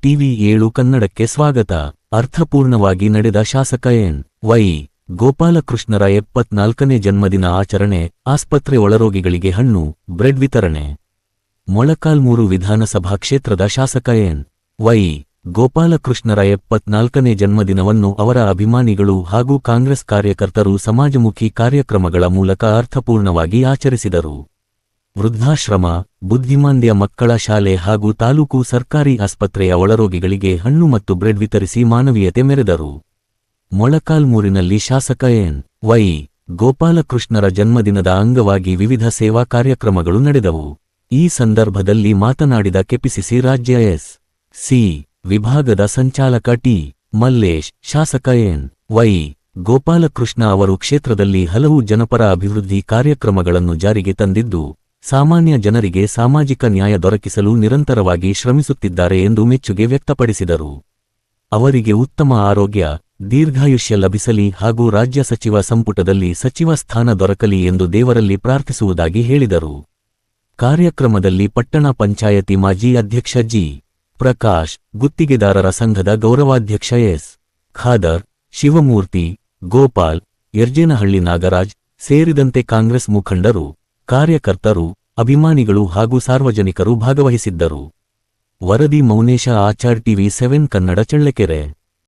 ಟಿವಿ7 ಕನ್ನಡಕ್ಕೆ ಸ್ವಾಗತ. ಅರ್ಥಪೂರ್ಣವಾಗಿ ನಡೆದ ಶಾಸಕ ಎನ್. ವೈ. ಗೋಪಾಲಕೃಷ್ಣರ 74ನೇ ಜನ್ಮದಿನ ಆಚರಣೆ, ಆಸ್ಪತ್ರೆ ಒಳರೋಗಿಗಳಿಗೆ ಹಣ್ಣು, ಬ್ರೆಡ್ ವಿತರಣೆ. ಮೊಳಕಾಲ್ಮೂರು ವಿಧಾನಸಭಾ ಕ್ಷೇತ್ರದ ಶಾಸಕ ಎನ್. ವೈ. ಗೋಪಾಲಕೃಷ್ಣರ 74ನೇ ಜನ್ಮದಿನವನ್ನು ಅವರ ಅಭಿಮಾನಿಗಳು ಹಾಗೂ ಕಾಂಗ್ರೆಸ್ ಕಾರ್ಯಕರ್ತರು ಸಮಾಜಮುಖಿ ಕಾರ್ಯಕ್ರಮಗಳ ಮೂಲಕ ಅರ್ಥಪೂರ್ಣವಾಗಿ ಆಚರಿಸಿದರು. ವೃದ್ಧಾಶ್ರಮ, ಬುದ್ಧಿಮಾಂದ್ಯ ಮಕ್ಕಳ ಶಾಲೆ ಹಾಗೂ ತಾಲೂಕು ಸರ್ಕಾರಿ ಆಸ್ಪತ್ರೆಯ ಒಳರೋಗಿಗಳಿಗೆ ಹಣ್ಣು ಮತ್ತು ಬ್ರೆಡ್ ವಿತರಿಸಿ ಮಾನವೀಯತೆ ಮೆರೆದರು. ಮೊಳಕಾಲ್ಮೂರಿನಲ್ಲಿ ಶಾಸಕ ಎನ್. ವೈ. ಗೋಪಾಲಕೃಷ್ಣರ ಜನ್ಮದಿನದ ಅಂಗವಾಗಿ ವಿವಿಧ ಸೇವಾ ಕಾರ್ಯಕ್ರಮಗಳು ನಡೆದವು. ಈ ಸಂದರ್ಭದಲ್ಲಿ ಮಾತನಾಡಿದ ಕೆಪಿಸಿಸಿ ರಾಜ್ಯ ಎಸ್. ಸಿ. ವಿಭಾಗದ ಸಂಚಾಲಕ ಟಿ. ಮಲ್ಲೇಶ್, ಶಾಸಕ ಎನ್. ವೈ. ಗೋಪಾಲಕೃಷ್ಣ ಅವರು ಕ್ಷೇತ್ರದಲ್ಲಿ ಹಲವು ಜನಪರ ಅಭಿವೃದ್ಧಿ ಕಾರ್ಯಕ್ರಮಗಳನ್ನು ಜಾರಿಗೆ ತಂದಿದ್ದು, ಸಾಮಾನ್ಯ ಜನರಿಗೆ ಸಾಮಾಜಿಕ ನ್ಯಾಯ ದೊರಕಿಸಲು ನಿರಂತರವಾಗಿ ಶ್ರಮಿಸುತ್ತಿದ್ದಾರೆ ಎಂದು ಮೆಚ್ಚುಗೆ ವ್ಯಕ್ತಪಡಿಸಿದರು. ಅವರಿಗೆ ಉತ್ತಮ ಆರೋಗ್ಯ, ದೀರ್ಘಾಯುಷ್ಯ ಲಭಿಸಲಿ ಹಾಗೂ ರಾಜ್ಯ ಸಚಿವ ಸಂಪುಟದಲ್ಲಿ ಸಚಿವ ಸ್ಥಾನ ದೊರಕಲಿ ಎಂದು ದೇವರಲ್ಲಿ ಪ್ರಾರ್ಥಿಸುವುದಾಗಿ ಹೇಳಿದರು. ಕಾರ್ಯಕ್ರಮದಲ್ಲಿ ಪಟ್ಟಣ ಪಂಚಾಯತಿ ಮಾಜಿ ಅಧ್ಯಕ್ಷ ಜಿ. ಪ್ರಕಾಶ್, ಗುತ್ತಿಗೆದಾರರ ಸಂಘದ ಗೌರವಾಧ್ಯಕ್ಷ ಎಸ್. ಖಾದರ್, ಶಿವಮೂರ್ತಿ, ಗೋಪಾಲ್, ಯರ್ಜೇನಹಳ್ಳಿ ನಾಗರಾಜ್ ಸೇರಿದಂತೆ ಕಾಂಗ್ರೆಸ್ ಮುಖಂಡರು, ಕಾರ್ಯಕರ್ತರು, ಅಭಿಮಾನಿಗಳು ಹಾಗೂ ಸಾರ್ವಜನಿಕರು ಭಾಗವಹಿಸಿದ್ದರು. ವರದಿ ಮೌನೇಶ ಆಚಾರ್ ಟಿವಿ7 ಕನ್ನಡ ಚಳ್ಳಕೆರೆ.